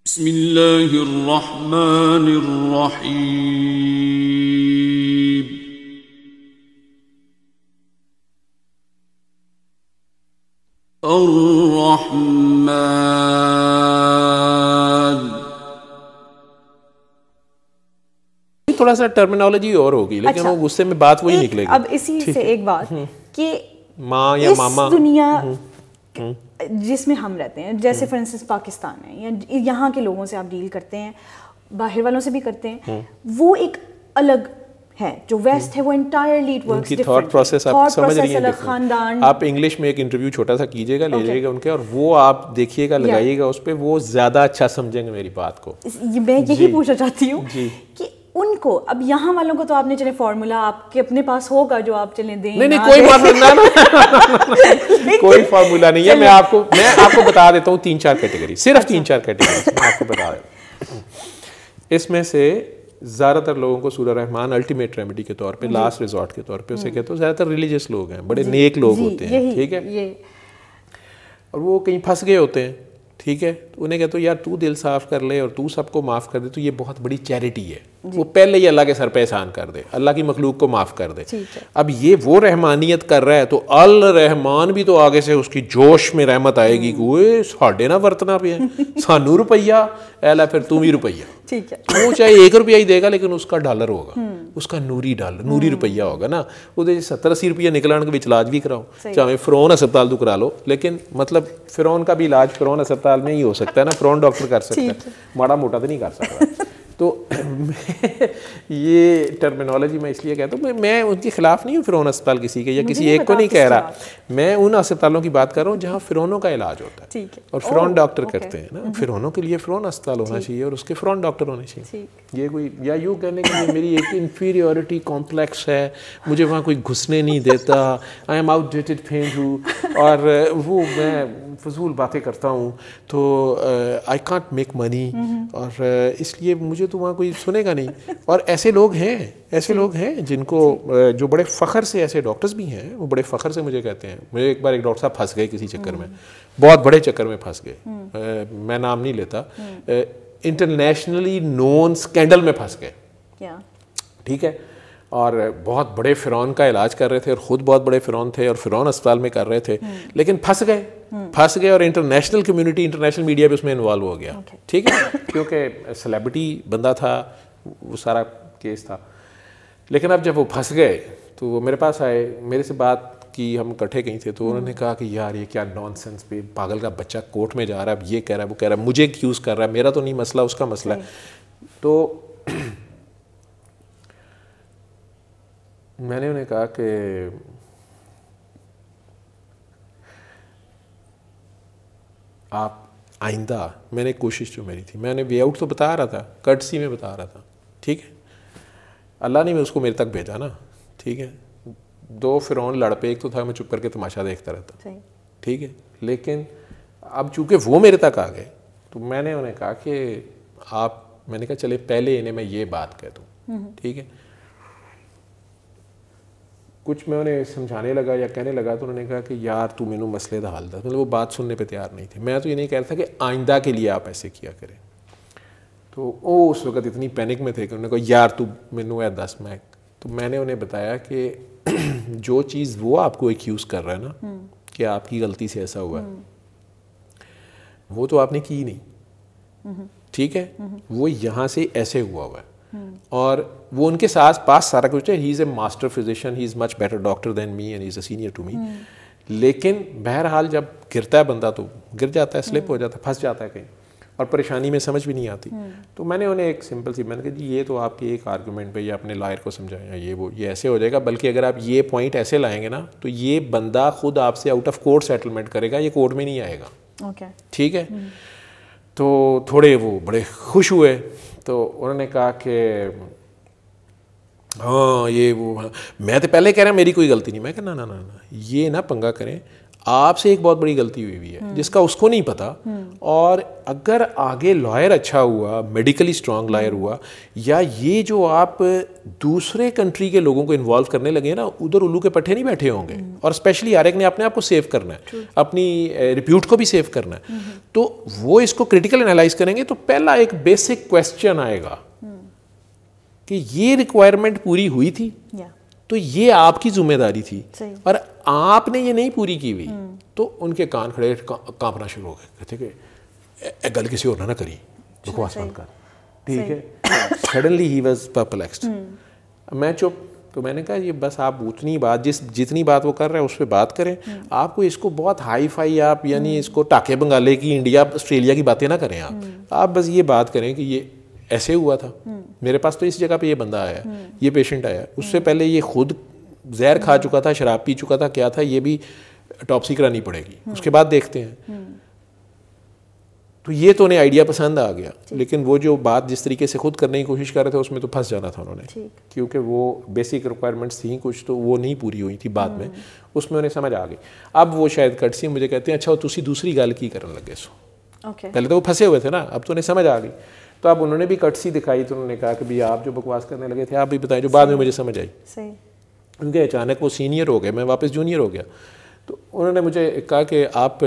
بسم اللہ الرحمن الرحیم الرحمن. تھوڑا سا ٹرمینالوجی اور ہوگی لیکن وہ غصے میں بات وہی نکلے گی. اب اسی سے ایک بات کہ ماں یا ماما اس دنیا جس میں ہم رہتے ہیں، جیسے فار انسٹنس پاکستان ہے یا یہاں کے لوگوں سے آپ ڈیل کرتے ہیں، باہر والوں سے بھی کرتے ہیں، وہ ایک الگ ہے. جو ویسٹ ہے وہ entirely it works different. Thought process آپ سمجھ رہی ہیں. خاندان آپ انگلش میں ایک انٹرویو چھوٹا سا کیجیے گا، لے جائیے گا ان کے، اور وہ آپ دیکھیے گا، لگائیے گا اس پہ، وہ زیادہ اچھا سمجھیں گے میری بات کو. میں یہی پوچھنا چاہتی ہوں کہ ان کو، اب یہاں والوں کو تو آپ نے چلے فارمولا آپ کے اپنے پاس ہوگا جو آپ چلیں دیں. نہیں کوئی کوئی فارمولا نہیں ہے. میں آپ کو بتا دیتا ہوں 3-4 کیٹیگری، صرف 3-4 کیٹیگری میں آپ کو بتا دیتا ہوں. اس میں سے زیادہ تر لوگوں کو سورہ رحمان الٹیمیٹ ریمیڈی کے طور پہ، لاسٹ ریزورٹ کے طور پہ اسے کہتے ہیں. زیادہ تر ریلیجیس لوگ ہیں، بڑے نیک لوگ ہوتے ہیں، ٹھیک ہے، اور وہ کہیں پھنس گئے ہوتے ہیں، ٹھیک ہے. تو انہیں کہتے ہو یار تو دل صاف کر لے اور تو سب کو معاف کر دے، تو یہ بہت بڑی چیریٹی ہے. وہ پہلے ہی اللہ کے سر پہ احسان کر دے، اللہ کی مخلوق کو معاف کر دے. اب یہ وہ رحمانیت کر رہا ہے تو الرحمان بھی تو آگے سے اس کی جوش میں رحمت آئے گی کہ وہ ساڑھے نہ ورتنا پہ سانو روپیہ ایلا پھر تم ہی روپیہ. وہ چاہے 1 روپیہ ہی دے گا لیکن اس کا ڈالر ہوگا، اس کا نوری ڈالر، نوری روپیہ ہوگا نا. وہ 70-80 روپیہ نکلان کے علاج بھی کراؤ، چاہے فرعون ہسپتال تو کرا لو، لیکن مطلب فرعون کا بھی علاج فرعون ہسپتال میں ہی ہو سکتا ہے نا، فرعون ڈاکٹر کر سکتا ہے، ماڑا موٹا تو نہیں کر سکتا. تو یہ ٹرمینالوجی میں اس لیے کہتا ہوں، میں ان کے خلاف نہیں ہوں فرعون ہسپتال کسی کے، یا کسی ایک کو نہیں کہہ رہا. میں ان ہسپتالوں کی بات کر رہا ہوں جہاں فرعونوں کا علاج ہوتا ہے اور فرعون ڈاکٹر کرتے ہیں نا. فرعونوں کے لیے فرعون ہسپتال ہونا چاہیے اور اس کے فرعون ڈاکٹر ہونے چاہیے. یہ کوئی یا یوں کہنے کے لیے میری ایک انفیریورٹی کمپلیکس ہے، مجھے وہاں کوئی گھسنے نہیں دیتا، آئی ایم آؤٹ ڈیٹڈ پینڈو، اور وہ میں فضول باتیں کرتا ہوں تو آئی کانٹ میک منی، اور اس لیے مجھے تو وہاں کوئی سنے گا نہیں. اور ایسے لوگ ہیں جن کو جو بڑے فخر سے، ایسے ڈاکٹرز بھی ہیں وہ بڑے فخر سے مجھے کہتے ہیں. مجھے ایک بار ایک ڈاکٹر صاحب پھنس گئے کسی چکر میں، بہت بڑے چکر میں پھنس گئے، میں نام نہیں لیتا، انٹرنیشنلی نون اسکینڈل میں پھنس گئے، ٹھیک ہے. اور بہت بڑے فرعون کا علاج کر رہے تھے اور خود بہت بڑے فرعون تھے اور فرعون اسپتال میں کر رہے تھے، لیکن پھنس گئے اور انٹرنیشنل کمیونٹی، انٹرنیشنل میڈیا بھی اس میں انوالو ہو گیا، ٹھیک ہے، کیونکہ سیلیبریٹی بندہ تھا، وہ سارا کیس تھا. لیکن اب جب وہ پھنس گئے تو وہ میرے پاس آئے، میرے سے بات کی، ہم اکٹھے کہیں تھے، تو انہوں نے کہا کہ یار یہ کیا نان سینس پہ پاگل کا بچہ کورٹ میں جا رہا ہے، اب یہ کہہ رہا ہے، وہ کہہ رہا ہے، مجھے ایکیوز کر رہا ہے، میرا تو نہیں مسئلہ، اس کا مسئلہ ہے. تو میں نے انہیں کہا کہ آپ آئندہ، میں نے کوشش جو میری تھی، میں نے وے آؤٹ تو بتا رہا تھا، کٹسی میں بتا رہا تھا، ٹھیک ہے، اللہ نے اس کو میرے تک بھیجا نا، ٹھیک ہے. 2 فرعون لڑ پہ، ایک تو تھا میں چپ کر کے تماشا دیکھتا رہتا، ٹھیک ہے. لیکن اب چونکہ وہ میرے تک آ گئے تو میں نے انہیں کہا کہ میں نے کہا چلے پہلے انہیں میں یہ بات کہہ دوں، ٹھیک ہے. کچھ میں انہیں سمجھانے لگا یا کہنے لگا تو انہوں نے کہا کہ یار تو مینوں مسئلے دا حل دا، مطلب وہ بات سننے پہ تیار نہیں تھے. میں تو یہ نہیں کہہ رہا تھا کہ آئندہ کے لیے آپ ایسے کیا کریں. تو وہ اس وقت اتنی پینک میں تھے کہ انہوں نے کہا یار تو مینوں اے دس. تو میں نے انہیں بتایا کہ جو چیز وہ آپ کو ایکیوز کر رہا ہے نا کہ آپ کی غلطی سے ایسا ہوا ہے، وہ تو آپ نے کی نہیں، ٹھیک ہے، وہ یہاں سے ایسے ہوا ہے. اور وہ ان کے ساتھ پاس سارا کچھ ہے، he is a master physician, he is much better doctor than me and he is a senior to me. لیکن بہرحال جب گرتا ہے بندہ تو گر جاتا ہے، سلپ ہو جاتا ہے، پھنس جاتا ہے کہیں، اور پریشانی میں سمجھ بھی نہیں آتی. تو میں نے انہیں ایک سمپل سی، میں نے کہا جی یہ تو آپ کی ایک آرگومنٹ پہ یا اپنے لائر کو سمجھائیں، یہ ایسے ہو جائے گا، بلکہ اگر آپ یہ پوائنٹ ایسے لائیں گے نا تو یہ بندہ خود آپ سے آؤٹ آف کورٹ سیٹلمنٹ کرے گا، یہ کورٹ میں نہیں آئے گا، ٹھیک ہے. تو تھوڑے وہ بڑے خوش ہوئے. تو انہوں نے کہا کہ ہاں یہ وہ، میں تو پہلے کہہ رہا میری کوئی غلطی نہیں. میں کہا نا یہ نہ پنگا کریں، آپ سے ایک بہت بڑی غلطی ہوئی ہے جس کا اس کو نہیں پتا, اور اگر آگے لائر اچھا ہوا, میڈیکلی اسٹرانگ لائر ہوا, یا یہ جو آپ دوسرے کنٹری کے لوگوں کو انوالو کرنے لگے نا, ادھر الو کے پٹھے نہیں بیٹھے ہوں گے, اور اسپیشلی ہر ایک نے اپنے آپ کو سیو کرنا ہے, اپنی ریپیوٹ کو بھی سیو کرنا ہے, تو وہ اس کو کرٹیکل انالائز کریں گے. تو پہلا ایک بیسک کویسچن آئے گا کہ یہ ریکوائرمنٹ پوری ہوئی تھی, تو یہ آپ کی ذمہ داری تھی, اور آپ نے یہ نہیں پوری کی ہوئی. تو ان کے کان کھڑے کانپنا شروع ہو گئے, کہتے کہ گل کسی اور نہ کری, بکواس بند کر, ٹھیک ہے. Suddenly he was perplexed. میں چپ. تو میں نے کہا یہ بس آپ اتنی بات, جتنی بات وہ کر رہے ہیں اس پہ بات کریں, آپ کو اس کو بہت ہائی فائی آپ یعنی اس کو ٹاکے بنگالے کی, انڈیا آسٹریلیا کی باتیں نہ کریں. آپ بس یہ بات کریں کہ یہ ایسے ہوا تھا, میرے پاس تو اس جگہ پہ یہ بندہ آیا, یہ پیشنٹ آیا, اس سے پہلے یہ خود زہر کھا چکا تھا, شراب پی چکا تھا, کیا تھا, یہ بھی ٹاپسی کرانی پڑے گی, اس کے بعد دیکھتے ہیں. تو یہ تو انہیں آئیڈیا پسند آ گیا, لیکن وہ جو بات جس طریقے سے خود کرنے کی کوشش کر رہے تھے اس میں تو پھنس جانا تھا انہوں نے, کیونکہ وہ بیسک ریکوائرمنٹس تھیں کچھ, تو وہ نہیں پوری ہوئی تھی بعد میں, اس میں انہیں سمجھ آ گئی. اب وہ شاید کٹ سی مجھے کہتے ہیں اچھا تسی دوسری گل کی کرنے لگے سو, پہلے تو وہ پھنسے ہوئے تھے نا, اب تو انہیں سمجھ آ گئی. تو اب انہوں نے بھی کٹ سی دکھائی, تو انہوں نے کہا کہ بھی آپ جو بکواس کرنے لگے تھے آپ بھی بتائیں, جو بعد میں مجھے سمجھ آئی. کیونکہ اچانک وہ سینئر ہو گئے, میں واپس جونیئر ہو گیا. تو انہوں نے مجھے کہا کہ آپ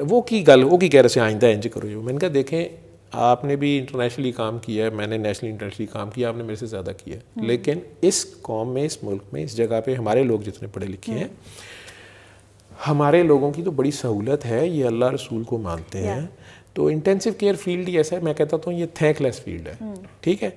وہ کی کہہ رہے سے آئندہ انج کرو. جو میں نے کہا دیکھیں آپ نے بھی انٹرنیشنلی کام کیا ہے, میں نے نیشنلی انٹرنیشنلی کام کیا, آپ نے میرے سے زیادہ کیا ہے, لیکن اس قوم میں, اس ملک میں, اس جگہ پہ ہمارے لوگ جتنے پڑھے لکھے ہیں, ہمارے لوگوں کی تو بڑی سہولت ہے, یہ اللہ رسول کو مانتے ہیں. تو انٹینسو کیئر فیلڈ ہی ایسا ہے, میں کہتا ہوں یہ تھینک لیس فیلڈ ہے, ٹھیک ہے.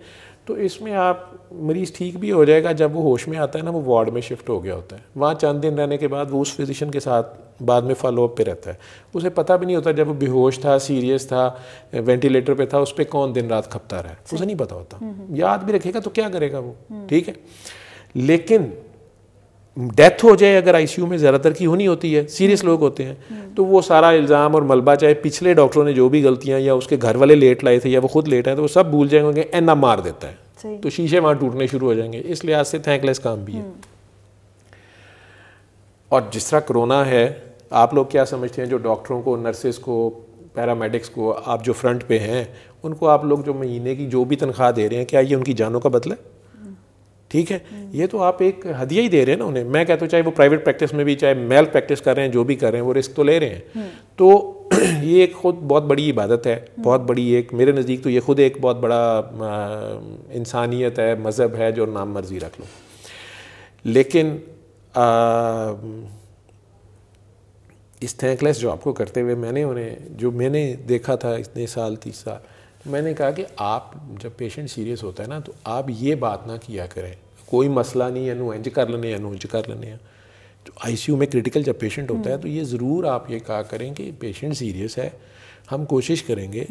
تو اس میں آپ مریض ٹھیک بھی ہو جائے گا, جب وہ ہوش میں آتا ہے نا, وہ وارڈ میں شفٹ ہو گیا ہوتا ہے, وہاں چند دن رہنے کے بعد وہ اس فزیشین کے ساتھ بعد میں فالو اپ پہ رہتا ہے. اسے پتہ بھی نہیں ہوتا جب وہ بے ہوش تھا, سیریس تھا, وینٹیلیٹر پہ تھا, اس پہ کون دن رات کھپتا رہا ہے, اسے نہیں پتہ ہوتا. یاد بھی رکھے گا تو کیا کرے گا وہ, ٹھیک ہے. لیکن ڈیتھ ہو جائے اگر آئی سی یو میں, زیادہ تر کی ہونی ہوتی ہے, سیریس لوگ ہوتے ہیں, تو وہ سارا الزام اور ملبہ, چاہے پچھلے ڈاکٹروں نے جو بھی غلطیاں یا اس کے گھر والے لیٹ لائے تھے یا وہ خود لیٹ آئے, تو وہ سب بھول جائیں گے, اینا مار دیتا ہے, تو شیشے وہاں ٹوٹنے شروع ہو جائیں گے. اس لحاظ سے تھینک لیس کام بھی ہے. اور جس طرح کرونا ہے, آپ لوگ کیا سمجھتے ہیں جو ڈاکٹروں کو, نرسز کو, پیرامیڈکس کو, آپ جو فرنٹ پہ ہیں, ان کو آپ لوگ جو مہینے کی جو بھی تنخواہ دے رہے ہیں, کیا یہ ان کی جانوں کا بدلہ ہے؟ ٹھیک ہے, یہ تو آپ ایک ہدیہ ہی دے رہے ہیں نا انہیں. میں کہتا ہوں چاہے وہ پرائیویٹ پریکٹس میں بھی, چاہے میل پریکٹس کر رہے ہیں, جو بھی کر رہے ہیں, وہ رسک تو لے رہے ہیں. تو یہ ایک خود بہت بڑی عبادت ہے, بہت بڑی ایک, میرے نزدیک تو یہ خود ایک بہت بڑا انسانیت ہے, مذہب ہے, جو نام مرضی رکھ لو. لیکن اس تھینکلیس جو آپ کو کرتے ہوئے میں نے انہیں, جو میں نے دیکھا تھا اتنے سال, 30 سال, میں نے کہا کہ آپ جب پیشنٹ سیریس ہوتا ہے نا, تو آپ یہ بات نہ کیا کریں, کوئی مسئلہ نہیں ہے, نو انج کر لینے ہیں, نو انج کر لینے ہیں. تو آئی سی یو میں کرٹیکل جب پیشنٹ ہوتا ہے, تو یہ ضرور آپ یہ کہا کریں کہ پیشنٹ سیریس ہے, ہم کوشش کریں گے,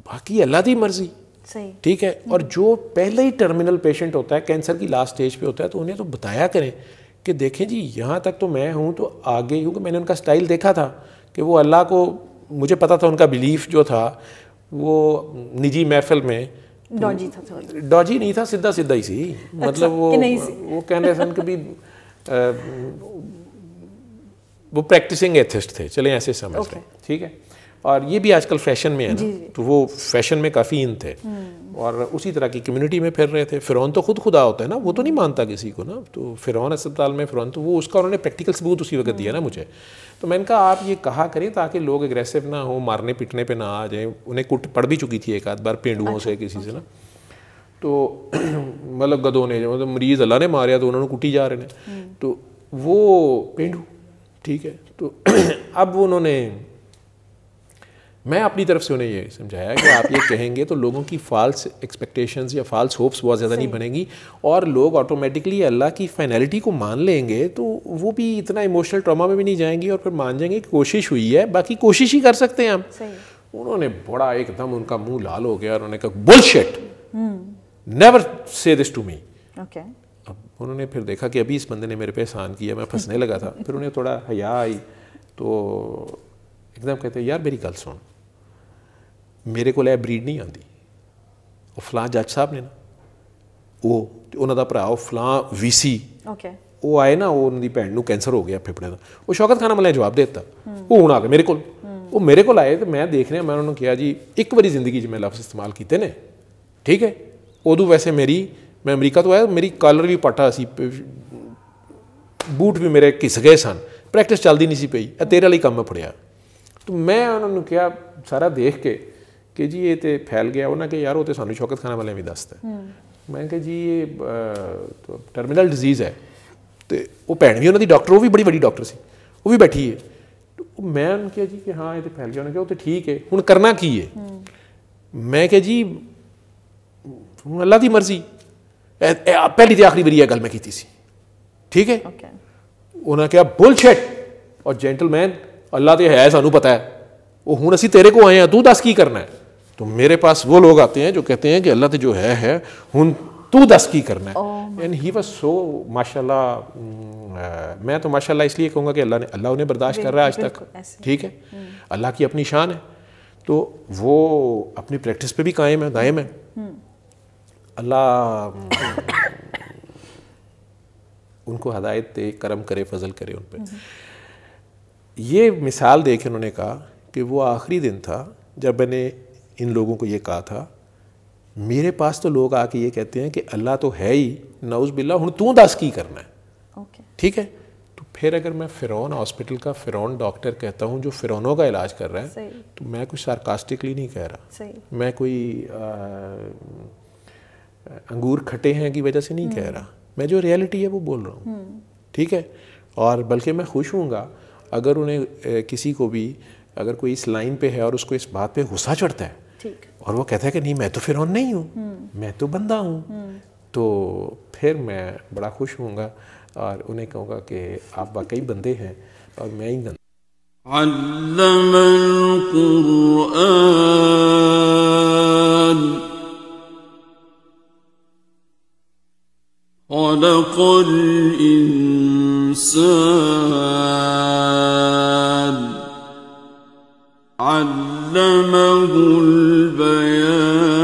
باقی اللہ کی مرضی, ٹھیک ہے. اور جو پہلے ہی ٹرمینل پیشنٹ ہوتا ہے, کینسر کی لاسٹ اسٹیج پہ ہوتا ہے, تو انہیں تو بتایا کریں کہ دیکھیں جی یہاں تک تو میں ہوں, تو آگے, کیونکہ میں نے ان کا سٹائل دیکھا تھا کہ وہ اللہ کو, مجھے پتا تھا ان کا بلیف جو تھا وہ نجی محفل میں ڈاجی نہیں تھا, سیدھا سیدھا ہی سی, مطلب وہ کہنے سن کہ بھی وہ پریکٹسنگ ایتھسٹ تھے, چلیں ایسے سمجھ لیں, ٹھیک ہے. اور یہ بھی آج کل فیشن میں ہے نا, تو وہ فیشن میں کافی ان تھے, اور اسی طرح کی کمیونٹی میں پھر رہے تھے. فرعون تو خود خدا ہوتا ہے نا, وہ تو نہیں مانتا کسی کو نا, تو فرعون اسپتال میں فرعون, تو وہ اس کا انہوں نے پریکٹیکل ثبوت اسی وقت دیا نا مجھے. تو میں نے کہا آپ یہ کہا کریں تاکہ لوگ اگریسو نہ ہوں, مارنے پیٹنے پہ نہ آ جائیں. انہیں کٹ پڑ بھی چکی تھی ایک آدھ بار پینڈوؤں سے کسی سے نا, تو مطلب گدوں نے, مطلب مریض اللہ نے ماریا تو انہوں نے کٹی جا رہے ہیں, تو وہ پینڈو, ٹھیک ہے. تو اب انہوں نے, میں اپنی طرف سے انہیں یہ سمجھایا کہ آپ یہ کہیں گے تو لوگوں کی فالس ایکسپیکٹیشنز یا فالس ہوپس بہت زیادہ نہیں بنیں گی, اور لوگ آٹومیٹکلی اللہ کی فائنلٹی کو مان لیں گے, تو وہ بھی اتنا ایموشنل ٹراما میں بھی نہیں جائیں گی, اور پھر مان جائیں گے کہ کوشش ہوئی ہے, باقی کوشش ہی کر سکتے ہیں ہم. انہوں نے بڑا ایک دم ان کا منہ لال ہو گیا, اور انہوں نے کہا بلشٹ, نیور سے دس ٹو می. اب انہوں نے پھر دیکھا کہ ابھی اس بندے نے میرے پہ احسان کیا, میں پھنسنے لگا تھا. پھر انہیں تھوڑا حیا آئی, تو ایک دم کہتے یار میری گل سن, میرے کو بریڈ نہیں آتی, اور فلاں جج صاحب نے نا, وہ انہوں دا بھرا فلاں وی سی وہ آئے نا, وہ بھن نو کینسر ہو گیا پھپڑے کا, وہ شوکت خان ملے جواب دیتا, وہ ہوں آ گئے میرے کو, وہ میرے کو آئے تو میں دیکھ رہا, میں انہوں نے کیا جی ایک باری زندگی میں لفظ استعمال کیتے نے, ٹھیک ہے, ادو ویسے میں امریکہ تو آیا, میری کالر بھی پٹا سی, بوٹ بھی میرے گھس گئے سن, پریکٹس چلتی نہیں سی پئی, تیرے والی کام میں پڑیا. تو میں انہوں نے کیا سارا دیکھ کے کہ جی یہ تو پھیل گیا, انہوں نے کہ یار وہ تو سانو شوکت خانہ والے بھی دستا ہے. میں کہ جی یہ ٹرمینل ڈیزیز ہے. تو وہ بھن بھی انہوں دی ڈاکٹر, وہ بھی بڑی بڑی ڈاکٹر سی, وہ بھی بیٹھی ہے. تو میں نے کہا جی کہ ہاں یہ تو پھیل گیا. انہوں نے کہا وہ تو ٹھیک ہے, ہوں کرنا کی ہے. میں کہ جی اللہ دی مرضی, پہلی تو آخری باری یہ گل میں کیتی سی, ٹھیک ہے. انہوں نے کہا بل شٹ, اور جینٹل مین اللہ تو ہے سانو پتہ ہے, وہ ہوں اسی تیرے کو آئے ہیں, تو دس کی کرنا ہے. تو میرے پاس وہ لوگ آتے ہیں جو کہتے ہیں کہ اللہ تو جو ہے ہوں تو دس کی کرنا ہے. اینڈ ہی واز سو ماشاء اللہ, میں تو ماشاء اللہ اس لیے کہوں گا کہ اللہ انہیں برداشت کر رہا ہے آج تک, ٹھیک ہے, اللہ کی اپنی شان ہے. تو وہ اپنی پریکٹس پہ بھی قائم ہے, دائم ہے. اللہ ان کو ہدایت دے, کرم کرے, فضل کرے ان پہ. یہ مثال دے کے انہوں نے کہا کہ وہ آخری دن تھا جب میں نے ان لوگوں کو یہ کہا تھا, میرے پاس تو لوگ آ کے یہ کہتے ہیں کہ اللہ تو ہے ہی, نعوذ باللہ, ہوں تو دس کی کرنا ہے, ٹھیک ہے. تو پھر اگر میں فرعون ہاسپٹل کا فرعون ڈاکٹر کہتا ہوں جو فرعونوں کا علاج کر رہا ہے, تو میں کوئی سارکاسٹکلی نہیں کہہ رہا, میں کوئی انگور کھٹے ہیں کی وجہ سے نہیں کہہ رہا, میں جو ریئلٹی ہے وہ بول رہا ہوں, ٹھیک ہے. اور بلکہ میں خوش ہوں گا اگر انہیں کسی کو بھی اگر کوئی اس لائن پہ ہے اور اس کو اس بات پہ غصہ چڑھتا ہے اور وہ کہتا ہے کہ نہیں میں تو فرعون نہیں ہوں, میں تو بندہ ہوں, تو پھر میں بڑا خوش ہوں گا اور انہیں کہوں گا کہ آپ واقعی بندے ہیں اور میں ہی بندہ. علم القرآن خلق الإنسان علمه البيان